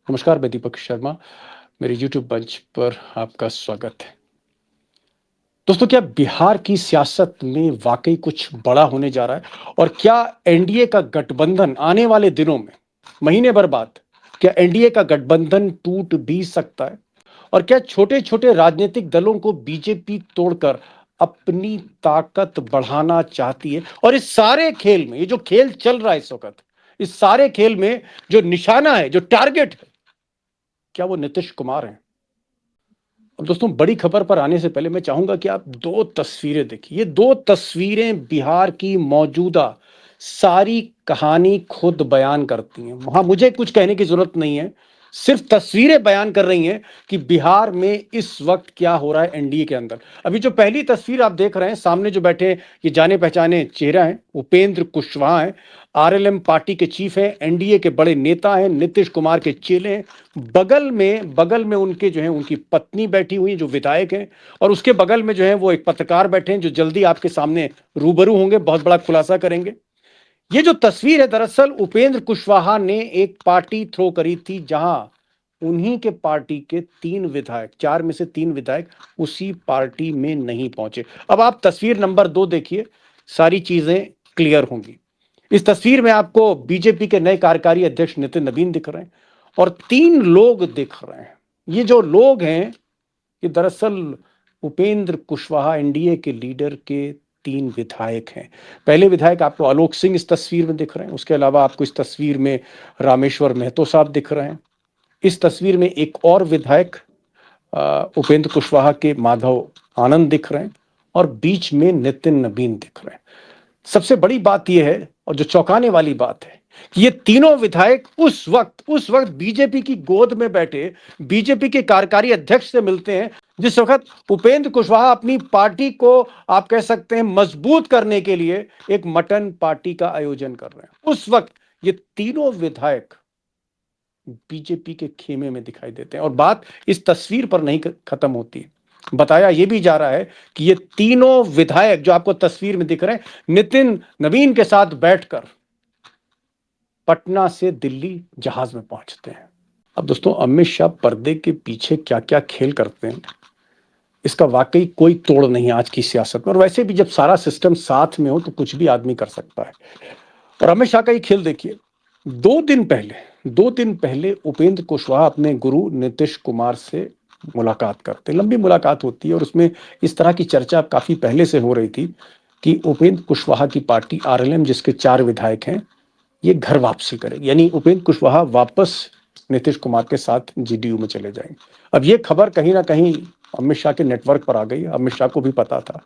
नमस्कार, मैं दीपक शर्मा। मेरे यूट्यूब मंच पर आपका स्वागत है। दोस्तों, क्या बिहार की सियासत में वाकई कुछ बड़ा होने जा रहा है? और क्या एनडीए का गठबंधन आने वाले दिनों में, महीने भर बाद, क्या एनडीए का गठबंधन टूट भी सकता है? और क्या छोटे-छोटे राजनीतिक दलों को बीजेपी तोड़कर अपनी ताकत बढ़ाना चाहती है? और इस सारे खेल में, ये जो खेल चल रहा है इस वक़्त, इस सारे खेल में जो निशाना है, जो टारगेट है, क्या वो नीतीश कुमार हैं? अब दोस्तों, बड़ी खबर पर आने से पहले मैं चाहूंगा कि आप दो तस्वीरें देखिए। ये दो तस्वीरें बिहार की मौजूदा सारी कहानी खुद बयान करती हैं। वहां मुझे कुछ कहने की जरूरत नहीं है, सिर्फ तस्वीरें बयान कर रही हैं कि बिहार में इस वक्त क्या हो रहा है एनडीए के अंदर। अभी जो पहली तस्वीर आप देख रहे हैं, सामने जो बैठे ये जाने पहचाने चेहरा है, उपेंद्र कुशवाहा है। आरएलएम पार्टी के चीफ हैं, एनडीए के बड़े नेता हैं, नीतीश कुमार के चेले हैं। बगल में उनके जो है उनकी पत्नी बैठी हुई है जो विधायक हैं, और उसके बगल में जो है वो एक पत्रकार बैठे हैं जो जल्दी आपके सामने रूबरू होंगे, बहुत बड़ा खुलासा करेंगे। ये जो तस्वीर है, दरअसल उपेंद्र कुशवाहा ने एक पार्टी थ्रो करी थी जहां उन्हीं के पार्टी के 3 विधायक, 4 में से 3 विधायक उसी पार्टी में नहीं पहुंचे। अब आप तस्वीर नंबर 2 देखिए, सारी चीजें क्लियर होंगी। इस तस्वीर में आपको बीजेपी के नए कार्यकारी अध्यक्ष नितिन नवीन दिख रहे हैं, और 3 लोग दिख रहे हैं। ये जो लोग हैं, ये दरअसल उपेंद्र कुशवाहा एनडीए के लीडर के 3 विधायक हैं। पहले विधायक आपको आलोक सिंह इस तस्वीर में दिख रहे हैं। उसके अलावा आपको इस तस्वीर में रामेश्वर महतो साहब दिख रहे हैं। इस तस्वीर में एक और विधायक उपेंद्र कुशवाहा के माधव आनंद दिख रहे हैं, और बीच में नितिन नवीन दिख रहे हैं। सबसे बड़ी बात यह है, और जो चौंकाने वाली बात है, कि ये तीनों विधायक उस वक्त बीजेपी की गोद में बैठे बीजेपी के कार्यकारी अध्यक्ष से मिलते हैं, जिस वक्त उपेंद्र कुशवाहा अपनी पार्टी को, आप कह सकते हैं, मजबूत करने के लिए एक मटन पार्टी का आयोजन कर रहे हैं। उस वक्त ये तीनों विधायक बीजेपी के खेमे में दिखाई देते हैं। और बात इस तस्वीर पर नहीं खत्म होती। बताया यह भी जा रहा है कि ये तीनों विधायक जो आपको तस्वीर में दिख रहे हैं, नितिन नवीन के साथ बैठकर पटना से दिल्ली जहाज में पहुंचते हैं। अब दोस्तों, अमित शाह पर्दे के पीछे क्या क्या खेल करते हैं, इसका वाकई कोई तोड़ नहीं है आज की सियासत में। और वैसे भी जब सारा सिस्टम साथ में हो तो कुछ भी आदमी कर सकता है। और अमित शाह का ये खेल देखिए। 2 दिन पहले उपेंद्र कुशवाहा अपने गुरु नीतीश कुमार से मुलाकात करते हैं। लंबी मुलाकात होती है, और उसमें इस तरह की चर्चा काफी पहले से हो रही थी कि उपेंद्र कुशवाहा की पार्टी आरएलएम, जिसके 4 विधायक हैं, ये घर वापसी करेगी, यानी उपेंद्र कुशवाहा वापस नीतीश कुमार के साथ जेडीयू में चले जाएंगे। अब ये खबर कहीं ना कहीं अमित शाह के नेटवर्क पर आ गई। अमित शाह को भी पता था,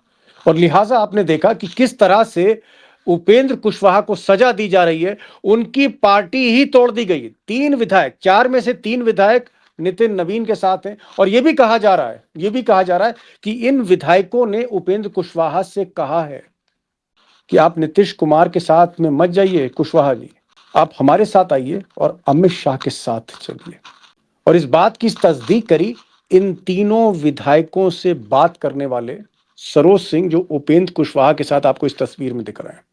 और लिहाजा आपने देखा कि किस तरह से उपेंद्र कुशवाहा को सजा दी जा रही है। उनकी पार्टी ही तोड़ दी गई। 3 विधायक, 4 में से 3 विधायक नितिन नवीन के साथ हैं। और यह भी कहा जा रहा है कि इन विधायकों ने उपेंद्र कुशवाहा से कहा है कि आप नीतीश कुमार के साथ में मत जाइए कुशवाहा जी, आप हमारे साथ आइए और अमित शाह के साथ चलिए। और इस बात की तस्दीक करी इन तीनों विधायकों से बात करने वाले सरोज सिंह, जो उपेंद्र कुशवाहा के साथ आपको इस तस्वीर में दिख रहे हैं।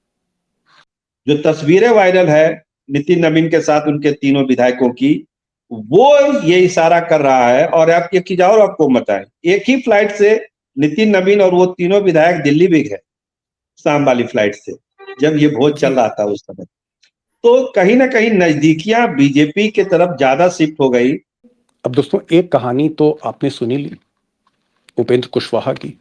जो तस्वीरें वायरल है नितिन नवीन के साथ उनके तीनों विधायकों की, वो ये इशारा कर रहा है। और आप एक चीज और आपको बताएं, एक ही फ्लाइट से नितिन नवीन और वो तीनों विधायक दिल्ली भी गए, शाम वाली फ्लाइट से, जब ये भोज चल रहा था उस समय। तो कहीं ना कहीं नजदीकियां बीजेपी के तरफ ज्यादा शिफ्ट हो गई। अब दोस्तों, एक कहानी तो आपने सुनी ली उपेंद्र कुशवाहा की,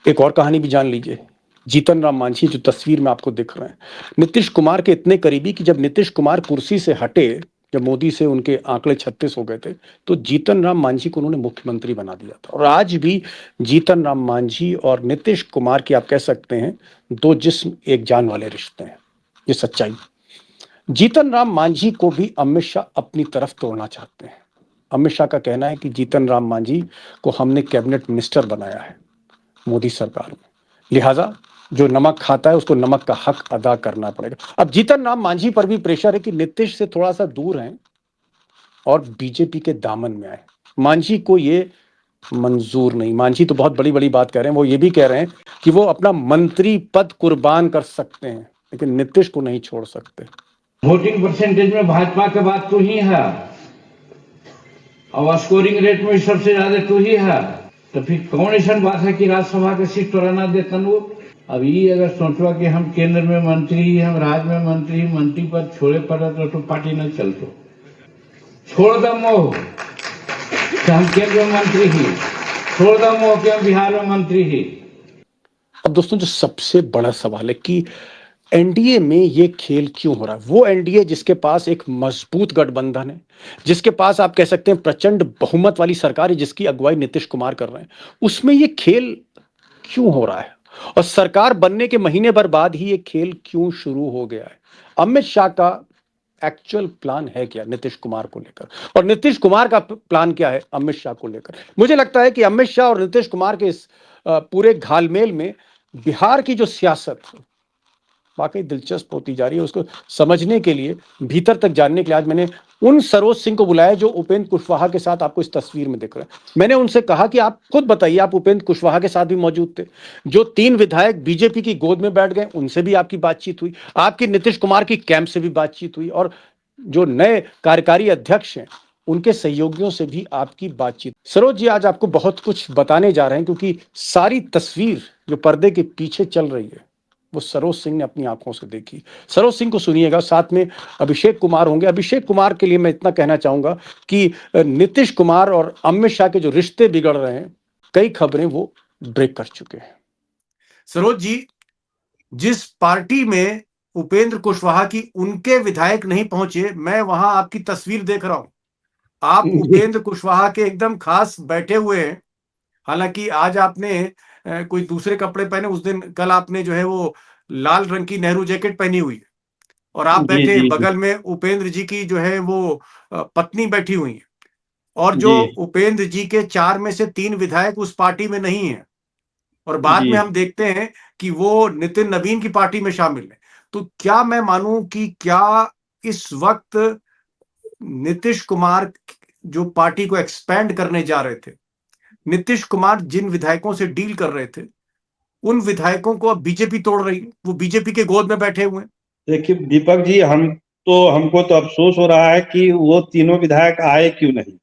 एक और कहानी भी जान लीजिए। जीतन राम मांझी जो तस्वीर में आपको दिख रहे हैं, नीतीश कुमार के इतने करीबी कि जब नीतीश कुमार कुर्सी से हटे, जब मोदी से उनके आंकड़े 36 हो गए थे, तो जीतन राम मांझी को उन्होंने मुख्यमंत्री बना दिया था। और आज भी जीतन राम मांझी और नीतीश कुमार की, आप कह सकते हैं, 2 जिस्म एक जान वाले रिश्ते हैं। ये सच्चाई। जीतन राम मांझी को भी अमित शाह अपनी तरफ तोड़ना चाहते हैं। अमित शाह का कहना है कि जीतन राम मांझी को हमने कैबिनेट मिनिस्टर बनाया है मोदी सरकार में, लिहाजा जो नमक खाता है उसको नमक का हक अदा करना पड़ेगा। अब जीतन राम मांझी पर भी प्रेशर है कि नीतीश से थोड़ा सा दूर हैं और बीजेपी के दामन में आए। मांझी को ये मंजूर नहीं। मांझी तो बहुत बड़ी बड़ी बात कह रहे हैं। वो ये भी कह रहे हैं कि वो अपना मंत्री पद कुर्बान कर सकते हैं, लेकिन नीतीश को नहीं छोड़ सकते। वोटिंग परसेंटेज में भाजपा के बाद तो ही है, और स्कोरिंग रेट में सबसे ज्यादा तू ही है, तो फिर कौन ऐसा बात है कि राज्यसभा के सीट तोरा ना देतन वो। अब ये अगर सोचवा कि हम केंद्र में मंत्री, हम राज्य में मंत्री पद छोड़े पड़े तो पार्टी न चलतो। छोड़ दो मोह कि हम केंद्र में मंत्री ही, छोड़ दो मोह कि हम बिहार में मंत्री ही। अब दोस्तों जो सबसे बड़ा सवाल है कि एनडीए में ये खेल क्यों हो रहा है। वो एनडीए जिसके पास एक मजबूत गठबंधन है, जिसके पास आप कह सकते हैं प्रचंड बहुमत वाली सरकार है, जिसकी अगुवाई नीतीश कुमार कर रहे हैं, उसमें ये खेल क्यों हो रहा है और सरकार बनने के महीने भर बाद ही ये खेल क्यों शुरू हो गया है। अमित शाह का एक्चुअल प्लान है क्या नीतीश कुमार को लेकर, और नीतीश कुमार का प्लान क्या है अमित शाह को लेकर। मुझे लगता है कि अमित शाह और नीतीश कुमार के इस पूरे घालमेल में बिहार की जो सियासत वाकई दिलचस्प होती जा रही है। उसको समझने के लिए, भीतर तक जानने के लिए आज मैंने उन सरोज सिंह को बुलाया जो उपेंद्र कुशवाहा के साथ आपको इस तस्वीर में दिख रहे हैं। मैंने उनसे कहा कि आप खुद बताइए, आप उपेंद्र कुशवाहा के साथ भी मौजूद थे, जो 3 विधायक बीजेपी की गोद में बैठ गए उनसे भी आपकी बातचीत हुई, आपकी नीतीश कुमार की कैंप से भी बातचीत हुई, और जो नए कार्यकारी अध्यक्ष हैं उनके सहयोगियों से भी आपकी बातचीत। सरोज जी आज आपको बहुत कुछ बताने जा रहे हैं, क्योंकि सारी तस्वीर जो पर्दे के पीछे चल रही है वो सरोज सिंह ने अपनी आंखों से देखी। सरोज सिंह को सुनिएगा, साथ में अभिषेक कुमार होंगे। अभिषेक कुमार के लिए मैं इतना कहना चाहूंगा कि नीतीश कुमार और अमित शाह के जो रिश्ते बिगड़ रहे हैं, कई खबरें वो ब्रेक कर चुके हैं। सरोज जी, जिस पार्टी में उपेंद्र कुशवाहा की उनके विधायक नहीं पहुंचे, मैं वहां आपकी तस्वीर देख रहा हूं, आप उपेंद्र कुशवाहा के एकदम खास बैठे हुए हैं। हालांकि आज आपने कोई दूसरे कपड़े पहने, उस दिन कल आपने जो है वो लाल रंग की नेहरू जैकेट पहनी हुई है, और आप जी बैठे जी जी बगल में उपेंद्र जी की जो है वो पत्नी बैठी हुई है, और जो जी उपेंद्र जी के 4 में से 3 विधायक उस पार्टी में नहीं है, और बाद जी। में हम देखते हैं कि वो नितिन नवीन की पार्टी में शामिल है। तो क्या मैं मानूं कि क्या इस वक्त नीतीश कुमार जो पार्टी को एक्सपैंड करने जा रहे थे, नीतीश कुमार जिन विधायकों से डील कर रहे थे, उन विधायकों को अब बीजेपी तोड़ रही है, वो बीजेपी के गोद में बैठे हुए हैं। देखिए दीपक जी, हमको तो अफसोस हो रहा है कि वो तीनों विधायक आए क्यों नहीं,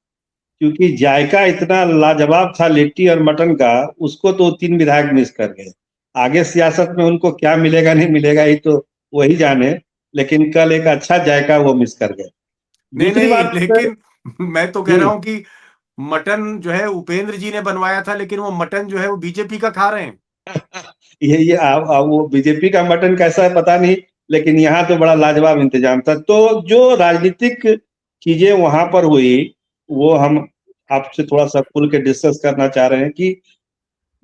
क्योंकि जायका इतना लाजवाब था लिट्टी और मटन का, उसको तो 3 विधायक मिस कर गए। आगे सियासत में उनको क्या मिलेगा नहीं मिलेगा ये तो वही जाने, लेकिन कल एक अच्छा जायका वो मिस कर गए। नहीं दूसरी नहीं, बात लेकिन मैं तो कह रहा हम्म, हूं कि मटन जो है उपेंद्र जी ने बनवाया था, लेकिन वो मटन जो है वो बीजेपी का खा रहे हैं। वो बीजेपी का मटन कैसा है पता नहीं, लेकिन यहाँ तो बड़ा लाजवाब इंतजाम था। तो जो राजनीतिक चीजें वहां पर हुई, वो हम आपसे थोड़ा सा खुल के डिस्कस करना चाह रहे हैं कि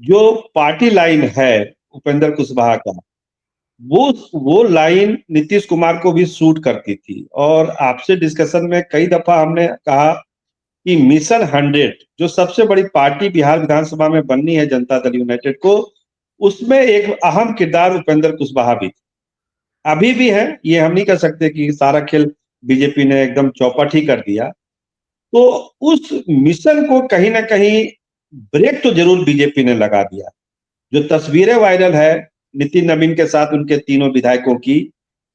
जो पार्टी लाइन है उपेंद्र कुशवाहा का, वो लाइन नीतीश कुमार को भी सूट करती थी। और आपसे डिस्कशन में कई दफा हमने कहा कि मिशन 100 जो सबसे बड़ी पार्टी बिहार विधानसभा में बननी है जनता दल यूनाइटेड को, उसमें एक अहम किरदार उपेंद्र कुशवाहा भी, अभी भी है। ये हम नहीं कह सकते कि सारा खेल बीजेपी ने एकदम चौपट ही कर दिया। तो उस मिशन को कहीं ना कहीं ब्रेक तो जरूर बीजेपी ने लगा दिया। जो तस्वीरें वायरल है नितिन नवीन के साथ उनके तीनों विधायकों की,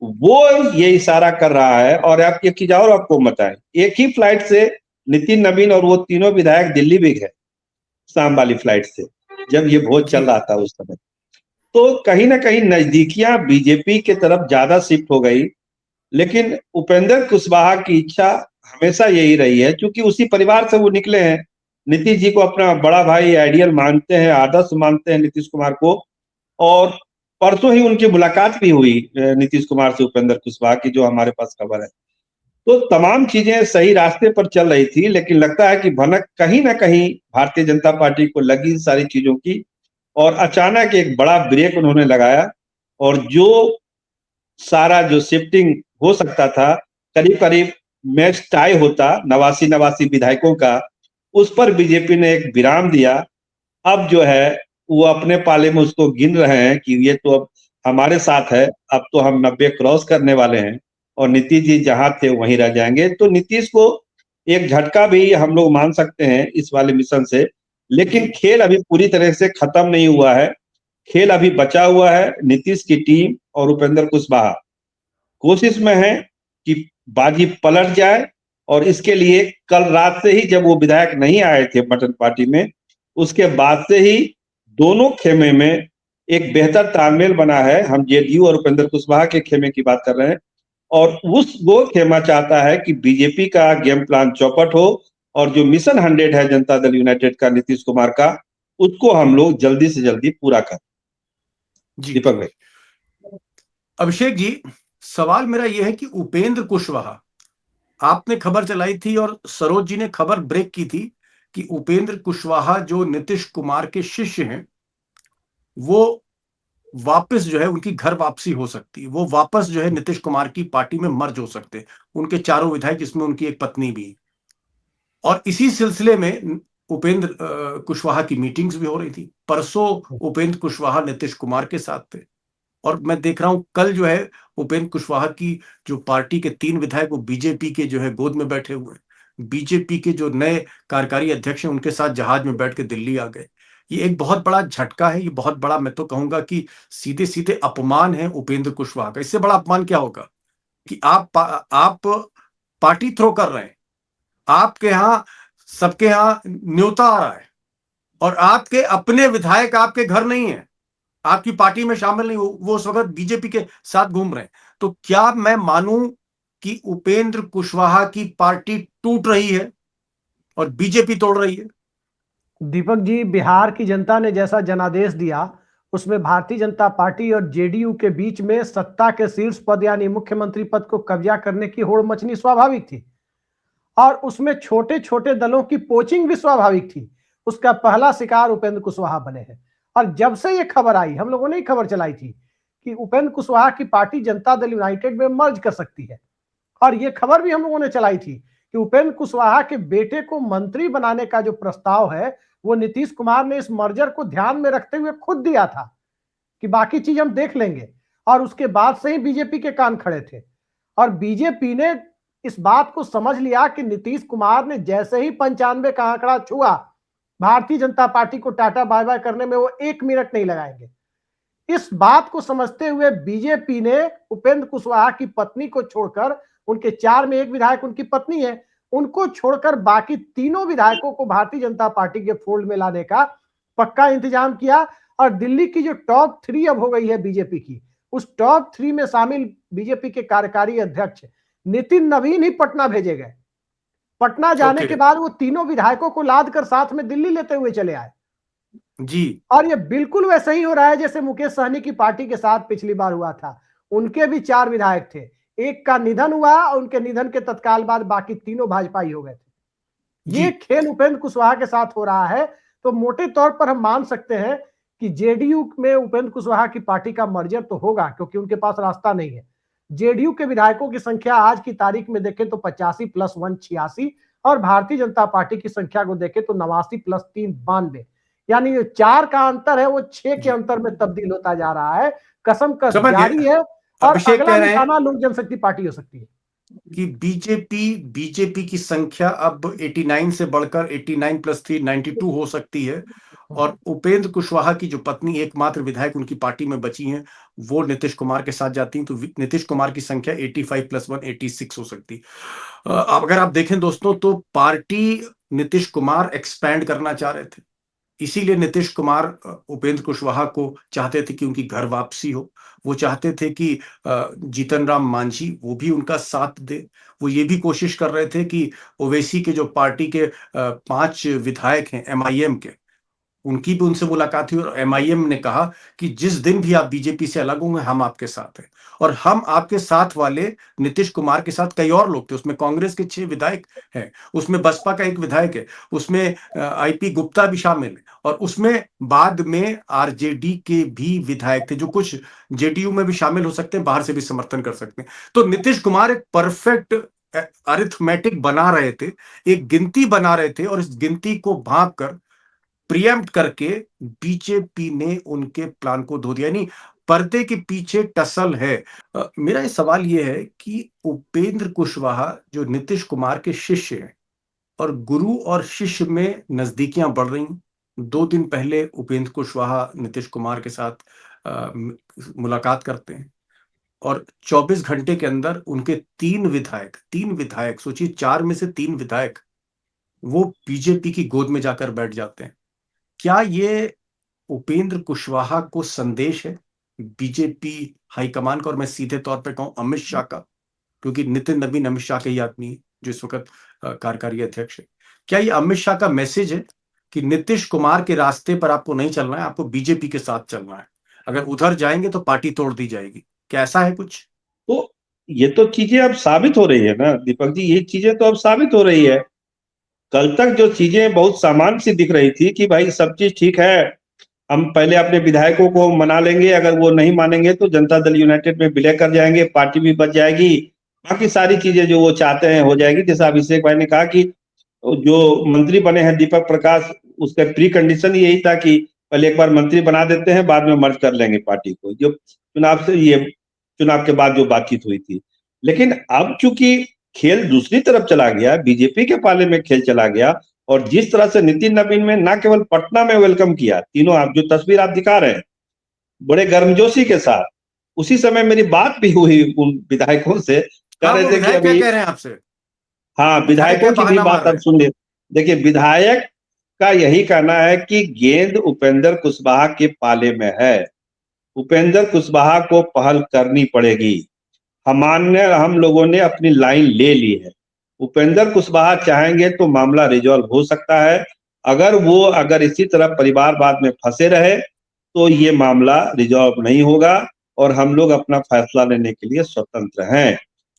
वो ये इशारा कर रहा है। और आप एक चीज और आपको बताएं, एक ही फ्लाइट से नितिन नवीन और वो तीनों विधायक दिल्ली भी गए, शाम वाली फ्लाइट से, जब ये भोज जी चल रहा था उस समय। तो कहीं ना कहीं नजदीकियां बीजेपी के तरफ ज्यादा शिफ्ट हो गई। लेकिन उपेंद्र कुशवाहा की इच्छा हमेशा यही रही है, क्योंकि उसी परिवार से वो निकले हैं। नीतीश जी को अपना बड़ा भाई आइडियल मानते हैं, आदर्श मानते हैं नीतीश कुमार को। और परसों ही उनकी मुलाकात भी हुई नीतीश कुमार से उपेंद्र कुशवाहा की, जो हमारे पास खबर है। तो तमाम चीजें सही रास्ते पर चल रही थी, लेकिन लगता है कि भनक कहीं ना कहीं भारतीय जनता पार्टी को लगी सारी चीजों की, और अचानक एक बड़ा ब्रेक उन्होंने लगाया। और जो सारा जो शिफ्टिंग हो सकता था, करीब करीब मैच टाई होता 89 विधायकों का, उस पर बीजेपी ने एक विराम दिया। अब जो है वो अपने पाले में उसको गिन रहे हैं कि ये तो अब हमारे साथ है, अब तो हम 90 क्रॉस करने वाले हैं और नीतीश जी जहां थे वहीं रह जाएंगे। तो नीतीश को एक झटका भी हम लोग मान सकते हैं इस वाले मिशन से। लेकिन जी खेल अभी पूरी तरह से खत्म नहीं हुआ है, खेल अभी बचा हुआ है। नीतीश की टीम और उपेंद्र कुशवाहा कोशिश में है कि बाजी पलट जाए और इसके लिए कल रात से ही, जब वो विधायक नहीं आए थे मटन पार्टी में, उसके बाद से ही दोनों खेमे में एक बेहतर तालमेल बना है। हम जेडीयू और उपेंद्र कुशवाहा के खेमे की बात कर रहे हैं, और वो खेमा चाहता है कि बीजेपी का गेम प्लान चौपट हो, और जो मिशन 100 है जनता दल यूनाइटेड का, नीतीश कुमार का, उसको हम लोग जल्दी से जल्दी पूरा करें। जी दीपक भाई। अभिषेक जी, सवाल मेरा यह है कि उपेंद्र कुशवाहा, आपने खबर चलाई थी और सरोज जी ने खबर ब्रेक की थी कि उपेंद्र कुशवाहा जो नीतीश कुमार के शिष्य हैं, वो वापस जो है उनकी घर वापसी हो सकती है, वो वापस जो है नीतीश कुमार की पार्टी में मर्ज हो सकते हैं, उनके चारों विधायक, जिसमें उनकी एक पत्नी भी है। और इसी सिलसिले में उपेंद्र कुशवाहा की मीटिंग्स भी हो रही थी। परसों उपेंद्र कुशवाहा नीतीश कुमार के साथ थे, और मैं देख रहा हूं कल जो है उपेंद्र कुशवाहा की जो पार्टी के 3 विधायक वो बीजेपी के जो है गोद में बैठे हुए हैं। बीजेपी के जो नए कार्यकारी अध्यक्ष हैं उनके साथ जहाज में बैठ के दिल्ली आ गए। ये एक बहुत बड़ा झटका है, ये बहुत बड़ा, मैं तो कहूंगा कि सीधे सीधे अपमान है उपेंद्र कुशवाहा का। इससे बड़ा अपमान क्या होगा कि आप पार्टी थ्रो कर रहे हैं, आपके यहां सबके यहां न्योता आ रहा है, और आपके अपने विधायक आपके घर नहीं है, आपकी पार्टी में शामिल नहीं, वो उस वक्त बीजेपी के साथ घूम रहे हैं। तो क्या मैं मानूं कि उपेंद्र कुशवाहा की पार्टी टूट रही है और बीजेपी तोड़ रही है? दीपक जी, बिहार की जनता ने जैसा जनादेश दिया, उसमें भारतीय जनता पार्टी और जेडीयू के बीच में सत्ता के शीर्ष पद यानी मुख्यमंत्री पद को कब्जा करने की होड़ मचनी स्वाभाविक थी, और उसमें छोटे छोटे दलों की पोचिंग भी स्वाभाविक थी। उसका पहला शिकार उपेंद्र कुशवाहा बने हैं। और जब से ये खबर आई, हम लोगों ने ही खबर चलाई थी कि उपेंद्र कुशवाहा की पार्टी जनता दल यूनाइटेड में मर्ज कर सकती है, और ये खबर भी हम लोगों ने चलाई थी कि उपेंद्र कुशवाहा के बेटे को मंत्री बनाने का जो प्रस्ताव है वो नीतीश कुमार ने इस मर्जर को ध्यान में रखते हुए खुद दिया था कि बाकी चीज हम देख लेंगे। और उसके बाद से ही बीजेपी के कान खड़े थे, और बीजेपी ने इस बात को समझ लिया कि नीतीश कुमार ने जैसे ही 95 का आंकड़ा छुआ, भारतीय जनता पार्टी को टाटा बाय बाय करने में वो 1 मिनट नहीं लगाएंगे। इस बात को समझते हुए बीजेपी ने उपेंद्र कुशवाहा की पत्नी को छोड़कर, उनके 4 में 1 विधायक उनकी पत्नी है, उनको छोड़कर बाकी तीनों विधायकों को भारतीय जनता पार्टी के फोल्ड में लाने का पक्का इंतजाम किया। और दिल्ली की जो टॉप 3 अब हो गई है बीजेपी की, उस टॉप 3 में शामिल बीजेपी के कार्यकारी अध्यक्ष नितिन नवीन ही पटना भेजे गए। पटना जाने के बाद वो तीनों विधायकों को लाद कर साथ में दिल्ली लेते हुए चले आए जी। और ये बिल्कुल वैसे ही हो रहा है जैसे मुकेश सहनी की पार्टी के साथ पिछली बार हुआ था। उनके भी 4 विधायक थे, एक का निधन हुआ और उनके निधन के तत्काल बाद बाकी तीनों भाजपाई हो गए थे। ये खेल उपेंद्र कुशवाहा के साथ हो रहा है। तो मोटे तौर पर हम मान सकते हैं कि जेडीयू में उपेंद्र कुशवाहा की पार्टी का मर्जर तो होगा, क्योंकि उनके पास रास्ता नहीं है। जेडीयू के विधायकों की संख्या आज की तारीख में देखें तो 85 + 1 86, और भारतीय जनता पार्टी की संख्या को देखें तो 89 + 3 92, यानी जो 4 का अंतर है वो 6 के अंतर में तब्दील होता जा रहा है। कसम कस जारी है, और अगला निशाना लोक जनशक्ति पार्टी हो सकती है कि बीजेपी की संख्या अब 89 से बढ़कर 89 + 3 92 हो सकती है, और उपेंद्र कुशवाहा की जो पत्नी एकमात्र विधायक उनकी पार्टी में बची हैं, वो नीतीश कुमार के साथ जाती हैं, तो नीतीश कुमार की संख्या 85 + 1 86 हो सकती है। अगर आप देखें दोस्तों, तो पार्टी नीतीश कुमार एक्सपैंड करना चाह रहे थे, इसीलिए नीतीश कुमार उपेंद्र कुशवाहा को चाहते थे कि उनकी घर वापसी हो। वो चाहते थे कि जीतन राम मांझी वो भी उनका साथ दे। वो ये भी कोशिश कर रहे थे कि ओवैसी के जो पार्टी के 5 विधायक हैं एमआईएम के, उनकी भी उनसे मुलाकात हुई, और एमआईएम ने कहा कि जिस दिन भी आप बीजेपी से अलग होंगे हम आपके साथ हैं। और हम आपके साथ वाले नीतीश कुमार के साथ कई और लोग थे, उसमें कांग्रेस के 6 विधायक हैं, उसमें बसपा का 1 विधायक है, उसमें आईपी गुप्ता भी शामिल है, और उसमें बाद में आरजेडी के भी विधायक थे, जो कुछ जेडीयू में भी शामिल हो सकते हैं, बाहर से भी समर्थन कर सकते हैं। तो नीतीश कुमार एक परफेक्ट अरिथमेटिक बना रहे थे, एक गिनती बना रहे थे, और इस गिनती को भाग कर प्रिएम्प्ट करके बीजेपी ने उनके प्लान को धो दिया। यानी पर्दे के पीछे टसल है। मेरा ये सवाल ये है कि उपेंद्र कुशवाहा जो नीतीश कुमार के शिष्य हैं, और गुरु और शिष्य में नजदीकियां बढ़ रही हैं। 2 दिन पहले उपेंद्र कुशवाहा नीतीश कुमार के साथ मुलाकात करते हैं, और 24 घंटे के अंदर उनके 3 विधायक सोचिए, 4 में से 3 विधायक वो बीजेपी की गोद में जाकर बैठ जाते हैं। क्या ये उपेंद्र कुशवाहा को संदेश है बीजेपी हाईकमान का, और मैं सीधे तौर पे कहूं अमित शाह का, क्योंकि नितिन नवीन अमित शाह के ही आदमी है जो इस वक्त कार्यकारी अध्यक्ष है। क्या ये अमित शाह का मैसेज है कि नीतीश कुमार के रास्ते पर आपको नहीं चलना है, आपको बीजेपी के साथ चलना है, अगर उधर जाएंगे तो पार्टी तोड़ दी जाएगी? क्या ऐसा है कुछ? तो ये तो चीजें अब साबित हो रही है ना दीपक जी, ये चीजें तो अब साबित हो रही है। कल तक जो चीजें बहुत सामान्य सी दिख रही थी कि भाई सब चीज ठीक है, हम पहले अपने विधायकों को मना लेंगे, अगर वो नहीं मानेंगे तो जनता दल यूनाइटेड में विलय कर जाएंगे, पार्टी भी बच जाएगी, बाकी सारी चीजें जो वो चाहते हैं हो जाएगी। जैसा अभिषेक भाई ने कहा कि जो मंत्री बने हैं दीपक प्रकाश, उसका प्री कंडीशन यही था कि पहले एक बार मंत्री बना देते हैं, बाद में मर्ज कर लेंगे पार्टी को, जो चुनाव के बाद जो बातचीत हुई थी। लेकिन अब चूंकि खेल दूसरी तरफ चला गया, बीजेपी के पाले में खेल चला गया, और जिस तरह से नितिन नवीन में ना केवल पटना में वेलकम किया, तीनों आप जो तस्वीर आप दिखा रहे हैं बड़े गर्मजोशी के साथ, उसी समय मेरी बात भी हुई उन विधायकों से, कह हाँ, रहे वो थे कि विधायक क्या अभी कह रहे हैं आपसे? हाँ विधायक क्या विधायकों की भी बहाना मार बात रहे अब हैं? सुन ले। देखिए विधायक का यही कहना है कि गेंद उपेंद्र कुशवाहा के पाले में है, उपेंद्र कुशवाहा को पहल करनी पड़ेगी, हम लोगों ने अपनी लाइन ले ली है, उपेंद्र कुशवाहा चाहेंगे तो मामला रिजॉल्व हो सकता है, अगर इसी तरह परिवारवाद में फंसे रहे तो ये मामला रिजॉल्व नहीं होगा, और हम लोग अपना फैसला लेने के लिए स्वतंत्र हैं।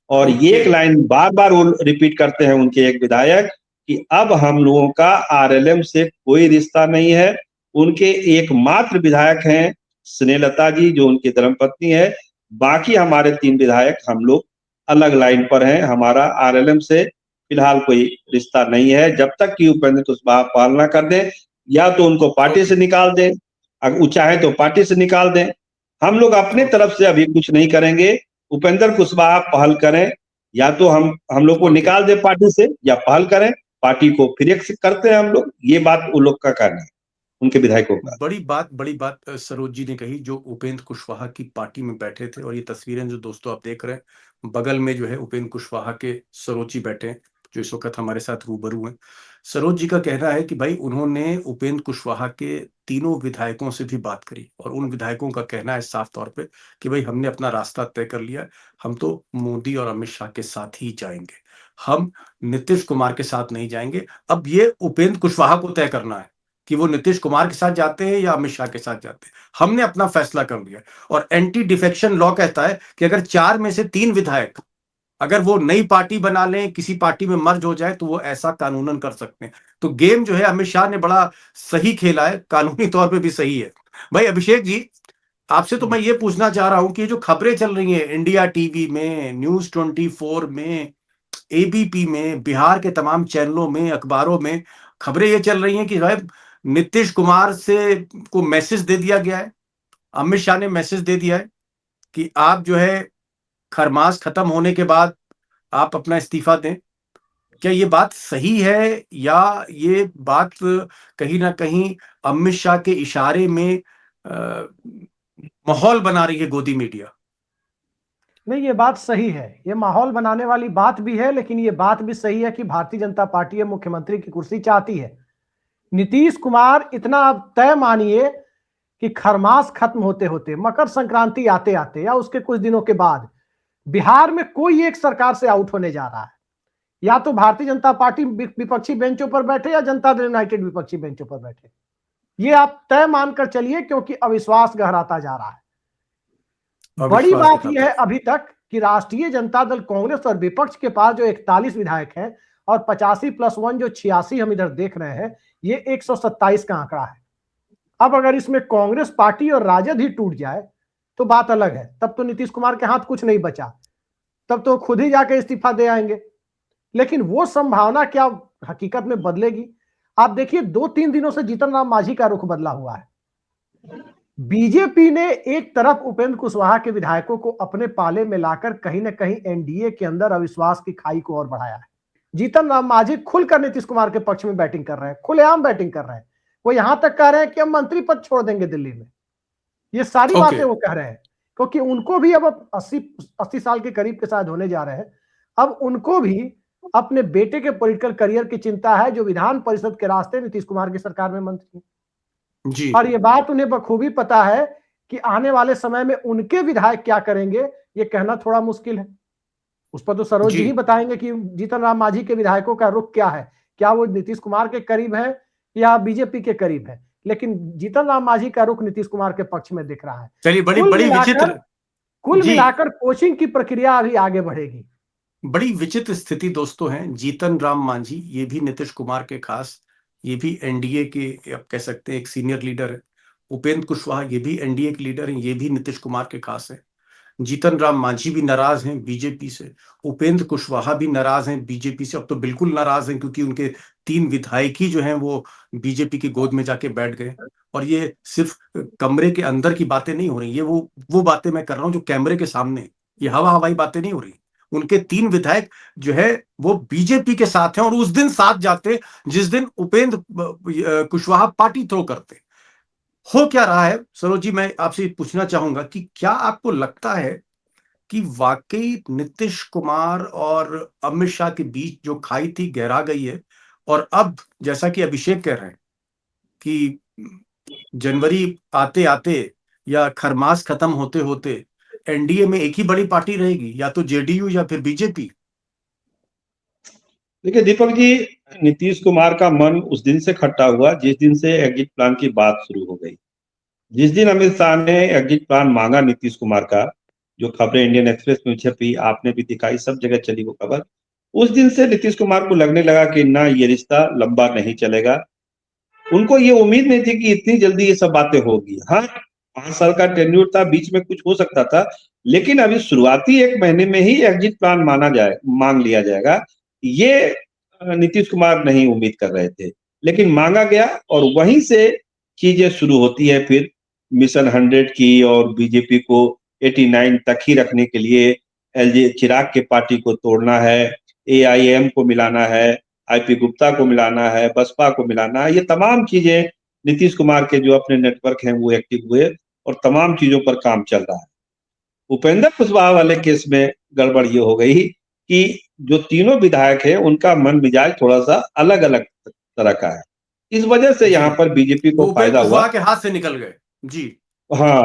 और ये एक लाइन बार बार वो रिपीट करते हैं उनके एक विधायक कि अब हम लोगों का आरएलएम से कोई रिश्ता नहीं है। उनके एकमात्र विधायक हैं स्नेहलता जी जो उनकी धर्मपत्नी है, बाकी हमारे 3 विधायक हम लोग अलग लाइन पर हैं, हमारा आरएलएम से फिलहाल कोई रिश्ता नहीं है। जब तक कि उपेंद्र कुशवाहा पालना कर दें, या तो उनको पार्टी से निकाल दें, अगर वो चाहे तो पार्टी से निकाल दें, हम लोग अपने तरफ से अभी कुछ नहीं करेंगे। उपेंद्र कुशवाहा पहल करें, या तो हम लोग को निकाल दें पार्टी से, या पहल करें पार्टी को फिर एक करते हैं हम लोग। ये बात वो लोग का कहना है, उनके विधायकों का। बड़ी बात सरोज जी ने कही, जो उपेंद्र कुशवाहा की पार्टी में बैठे थे। और ये तस्वीरें जो दोस्तों आप देख रहे हैं, बगल में जो है उपेंद्र कुशवाहा के सरोज जी बैठे हैं, जो इस वक्त हमारे साथ रूबरू हैं। सरोज जी का कहना है कि भाई उन्होंने उपेंद्र कुशवाहा के तीनों विधायकों से भी बात करी, और उन विधायकों का कहना है साफ तौर पे कि भाई हमने अपना रास्ता तय कर लिया, हम तो मोदी और अमित शाह के साथ ही जाएंगे, हम नीतीश कुमार के साथ नहीं जाएंगे। अब ये उपेंद्र कुशवाहा को तय करना है कि वो नीतीश कुमार के साथ जाते हैं या अमित शाह के साथ जाते हैं। हमने अपना फैसला कर लिया। और एंटी डिफेक्शन लॉ कहता है कि अगर 4 में से 3 विधायक अगर वो नई पार्टी बना लें, किसी पार्टी में मर्ज हो जाए, तो वो ऐसा कानूनन कर सकते हैं। तो गेम जो है अमित शाह ने बड़ा सही खेला है, कानूनी तौर पे भी सही है। भाई अभिषेक जी, आपसे तो मैं ये पूछना चाह रहा हूं कि जो खबरें चल रही हैं इंडिया टीवी में, न्यूज 24 में, एबीपी में, बिहार के तमाम चैनलों में, अखबारों में खबरें ये चल रही हैं कि भाई नीतीश कुमार से को मैसेज दे दिया गया है, अमित शाह ने मैसेज दे दिया है कि आप जो है खरमास खत्म होने के बाद आप अपना इस्तीफा दें। क्या ये बात सही है, या ये बात कहीं ना कहीं अमित शाह के इशारे में माहौल बना रही है गोदी मीडिया? नहीं, ये बात सही है, ये माहौल बनाने वाली बात भी है, लेकिन ये बात भी सही है कि भारतीय जनता पार्टी है मुख्यमंत्री की कुर्सी चाहती है। नीतीश कुमार इतना आप तय मानिए कि खरमास खत्म होते होते, मकर संक्रांति आते आते, या उसके कुछ दिनों के बाद बिहार में कोई एक सरकार से आउट होने जा रहा है। या तो भारतीय जनता पार्टी विपक्षी बेंचों पर बैठे, या जनता दल यूनाइटेड विपक्षी बेंचों पर बैठे। ये आप तय मानकर चलिए, क्योंकि अविश्वास गहराता जा रहा है। बड़ी बात यह है अभी तक कि राष्ट्रीय जनता दल कांग्रेस और विपक्ष के पास जो 41 विधायक हैं, और 85+1 जो 86 हम इधर देख रहे हैं, ये 127 का आंकड़ा है। अब अगर इसमें कांग्रेस पार्टी और राजद ही टूट जाए तो बात अलग है, तब तो नीतीश कुमार के हाथ कुछ नहीं बचा, तब तो खुद ही जाके इस्तीफा दे आएंगे। लेकिन वो संभावना क्या हकीकत में बदलेगी? आप देखिए 2-3 दिनों से जीतन राम मांझी का रुख बदला हुआ है। बीजेपी ने एक तरफ उपेंद्र कुशवाहा के विधायकों को अपने पाले में लाकर कहीं ना कहीं एनडीए के अंदर अविश्वास की खाई को और बढ़ाया है। जीतन राम मांझी खुलकर नीतीश कुमार के पक्ष में बैटिंग कर रहे हैं, खुलेआम बैटिंग कर रहे हैं। वो यहां तक कह रहे हैं कि हम मंत्री पद छोड़ देंगे दिल्ली में। ये सारी बातें वो कह रहे हैं। क्योंकि उनको भी अब 80 साल के करीब के शायद होने जा रहे हैं। अब उनको भी अपने बेटे के पॉलिटिकल करियर की चिंता है, जो विधान परिषद के रास्ते नीतीश कुमार की सरकार में मंत्री हैं। जी और ये बात उन्हें बखूबी पता है कि आने वाले समय में उनके विधायक क्या करेंगे, ये कहना थोड़ा मुश्किल है। उस पर तो सरोज जी जी ही बताएंगे कि जीतन राम मांझी के विधायकों का रुख क्या है, क्या वो नीतीश कुमार के करीब है या बीजेपी के करीब है। लेकिन जीतन राम मांझी का रुख नीतीश कुमार के पक्ष में दिख रहा है। चलिए, कुल जी मिलाकर कोचिंग की प्रक्रिया अभी आगे बढ़ेगी। बड़ी विचित्र स्थिति दोस्तों है। जीतन राम मांझी ये भी नीतीश कुमार के खास, ये भी एनडीए के आप कह सकते हैं एक सीनियर लीडर है। उपेंद्र कुशवाहा ये भी एनडीए के लीडर हैं, ये भी नीतीश कुमार के खास है। जीतन राम मांझी भी नाराज हैं बीजेपी से, उपेंद्र कुशवाहा भी नाराज हैं बीजेपी से। अब तो बिल्कुल नाराज हैं क्योंकि उनके 3 विधायक ही जो हैं वो बीजेपी की गोद में जाके बैठ गए। और ये सिर्फ कमरे के अंदर की बातें नहीं हो रही, ये वो बातें मैं कर रहा हूं जो कैमरे के सामने, ये हवा हवाई बातें नहीं हो रही। उनके 3 विधायक जो है वो बीजेपी के साथ हैं और उस दिन साथ जाते जिस दिन उपेंद्र कुशवाहा पार्टी थ्रो करते। हो क्या रहा है सरोज जी, मैं आपसे पूछना चाहूंगा कि क्या आपको लगता है कि वाकई नीतीश कुमार और अमित शाह के बीच जो खाई थी गहरा गई है, और अब जैसा कि अभिषेक कह रहे हैं कि जनवरी आते आते या खरमास खत्म होते होते एनडीए में एक ही बड़ी पार्टी रहेगी, या तो जेडीयू या फिर बीजेपी? देखिए दीपक जी, नीतीश कुमार का मन उस दिन से खट्टा हुआ जिस दिन से एग्जिट प्लान की बात शुरू हो गई। जिस दिन अमित शाह ने एग्जिट प्लान मांगा नीतीश कुमार का, जो खबरें इंडियन एक्सप्रेस में छपी, आपने भी दिखाई, सब जगह चली वो खबर, उस दिन से नीतीश कुमार को लगने लगा कि ना, ये रिश्ता लंबा नहीं चलेगा। उनको ये उम्मीद नहीं थी कि इतनी जल्दी ये सब बातें होगी। हाँ, 5 साल का टेन्योर था, बीच में कुछ हो सकता था, लेकिन अभी शुरुआती 1 महीने में ही एग्जिट प्लान मांग लिया जाएगा, ये नीतीश कुमार नहीं उम्मीद कर रहे थे। लेकिन मांगा गया और वहीं से चीजें शुरू होती है फिर मिशन 100 की, और बीजेपी को 89 तक ही रखने के लिए एलजे चिराग के पार्टी को तोड़ना है, एआईएम को मिलाना है, आईपी गुप्ता को मिलाना है, बसपा को मिलाना है। ये तमाम चीजें नीतीश कुमार के जो अपने नेटवर्क हैं वो एक्टिव हुए और तमाम चीजों पर काम चल रहा है। उपेंद्र कुशवाहा वाले केस में गड़बड़ ये हो गई कि जो तीनों विधायक हैं उनका मन मिजाज थोड़ा सा अलग अलग तरह का है। इस वजह से यहाँ जी, पर बीजेपी को वो उपेंद्र फायदा हुआ। कुशवाहा के हाथ से निकल गए। जी हाँ,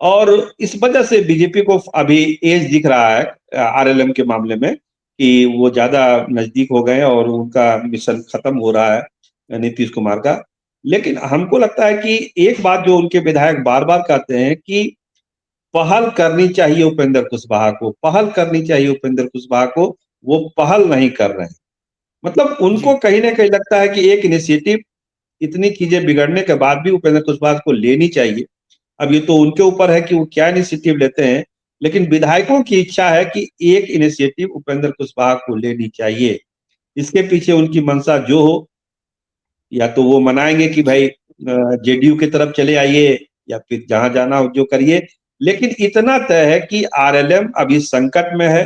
और इस वजह से बीजेपी को अभी एज दिख रहा है आरएलएम के मामले में कि वो ज्यादा नजदीक हो गए और उनका मिशन खत्म हो रहा है नीतीश कुमार का। लेकिन हमको लगता है कि एक बात जो उनके विधायक बार बार कहते हैं कि पहल करनी चाहिए उपेंद्र कुशवाहा को, पहल करनी चाहिए उपेंद्र कुशवाहा को, वो पहल नहीं कर रहे हैं। मतलब उनको जी कहीं ना कहीं लगता है कि एक इनिशिएटिव इतनी चीजें बिगड़ने के बाद भी उपेंद्र कुशवाहा को लेनी चाहिए। अब ये तो उनके ऊपर है कि वो क्या इनिशिएटिव लेते हैं, लेकिन विधायकों की इच्छा है कि एक इनिशिएटिव उपेंद्र कुशवाहा को लेनी चाहिए। इसके पीछे उनकी मंशा जो हो, या तो वो मनाएंगे कि भाई जेडीयू की तरफ चले आइए, या फिर जहां जाना हो जो करिए। लेकिन इतना तय है कि आरएलएम अभी संकट में है,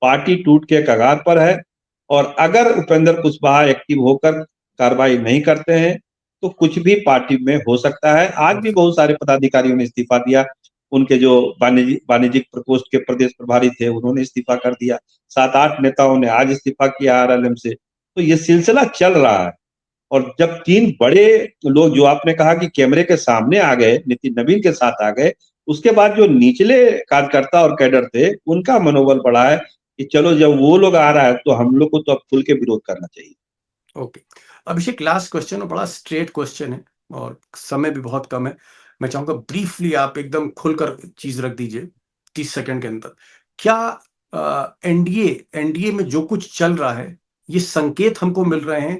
पार्टी टूट के कगार पर है, और अगर उपेंद्र कुशवाहा एक्टिव होकर कार्रवाई नहीं करते हैं तो कुछ भी पार्टी में हो सकता है। आज भी बहुत सारे पदाधिकारियों ने इस्तीफा दिया। उनके जो वाणिज्यिक प्रकोष्ठ के प्रदेश प्रभारी थे उन्होंने इस्तीफा कर दिया। 7-8 नेताओं ने आज इस्तीफा किया आरएलएम से। तो ये सिलसिला चल रहा है। और जब 3 बड़े लोग, जो आपने कहा कि कैमरे के सामने आ गए, नितिन नवीन के साथ आ गए, उसके बाद जो निचले कार्यकर्ता और कैडर थे उनका मनोबल बढ़ा है कि चलो, जब वो लोग आ रहा है तो हम लोग को तो अब खुल के विरोध करना चाहिए। ओके, अभिषेक लास्ट क्वेश्चन, और बड़ा स्ट्रेट क्वेश्चन है और समय भी बहुत कम है। मैं चाहूंगा ब्रीफली आप एकदम खुलकर चीज रख दीजिए 30 सेकंड के अंदर। क्या एनडीए एनडीए में जो कुछ चल रहा है, ये संकेत हमको मिल रहे हैं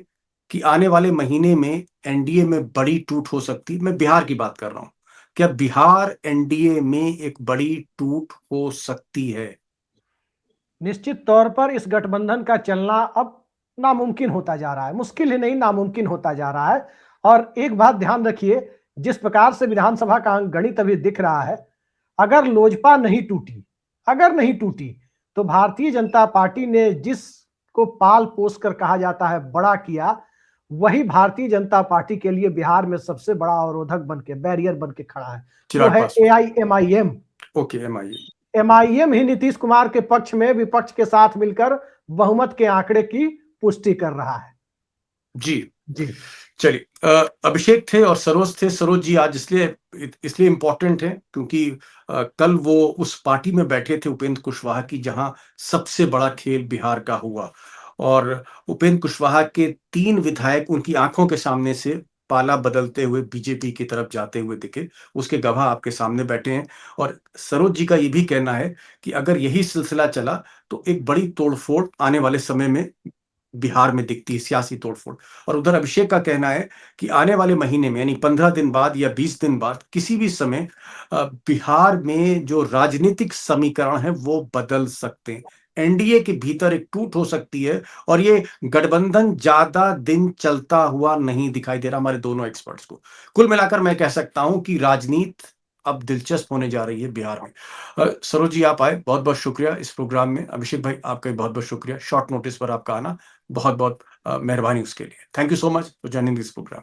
कि आने वाले महीने में एनडीए में बड़ी टूट हो सकती है? मैं बिहार की बात कर रहा हूं। क्या बिहार एनडीए में एक बड़ी टूट हो सकती है? निश्चित तौर पर इस गठबंधन का चलना अब नामुमकिन होता जा रहा है, मुश्किल ही नहीं नामुमकिन होता जा रहा है। और एक बात ध्यान रखिए, जिस प्रकार से विधानसभा का गणित अभी दिख रहा है, अगर लोजपा नहीं टूटी, अगर नहीं टूटी, तो भारतीय जनता पार्टी ने जिसको पाल पोस कर कहा जाता है बड़ा किया, वही भारतीय जनता पार्टी के लिए बिहार में सबसे बड़ा अवरोधक बन के, बैरियर बन के खड़ा है। वो चिराग है Paswan. AIMIM. Okay, MIM. MIM ही नीतीश कुमार के पक्ष में विपक्ष के साथ मिलकर बहुमत के आंकड़े की पुष्टि कर रहा है। जी। जी चलिए, अभिषेक थे और सरोज थे। सरोज जी आज इसलिए इम्पोर्टेंट है क्योंकि कल वो उस पार्टी में बैठे थे उपेंद्र कुशवाहा की, जहां सबसे बड़ा खेल बिहार का हुआ और उपेंद्र कुशवाहा के 3 विधायक उनकी आंखों के सामने से पाला बदलते हुए बीजेपी की तरफ जाते हुए दिखे। उसके गवाह आपके सामने बैठे हैं और सरोज जी का ये भी कहना है कि अगर यही सिलसिला चला तो एक बड़ी तोड़फोड़ आने वाले समय में बिहार में दिखती है, सियासी तोड़फोड़। और उधर अभिषेक का कहना है कि आने वाले महीने में, यानी 15 दिन बाद या 20 दिन बाद, किसी भी समय बिहार में जो राजनीतिक समीकरण है वो बदल सकते हैं। एनडीए के भीतर एक टूट हो सकती है और ये गठबंधन ज्यादा दिन चलता हुआ नहीं दिखाई दे रहा हमारे दोनों एक्सपर्ट्स को। कुल मिलाकर मैं कह सकता हूं कि राजनीति अब दिलचस्प होने जा रही है बिहार में। सरोज जी आप आए, बहुत बहुत शुक्रिया इस प्रोग्राम में। अभिषेक भाई आपका भी बहुत बहुत शुक्रिया शॉर्ट नोटिस पर आपका आना, बहुत बहुत मेहरबानी उसके लिए। Thank you so much for joining this programme.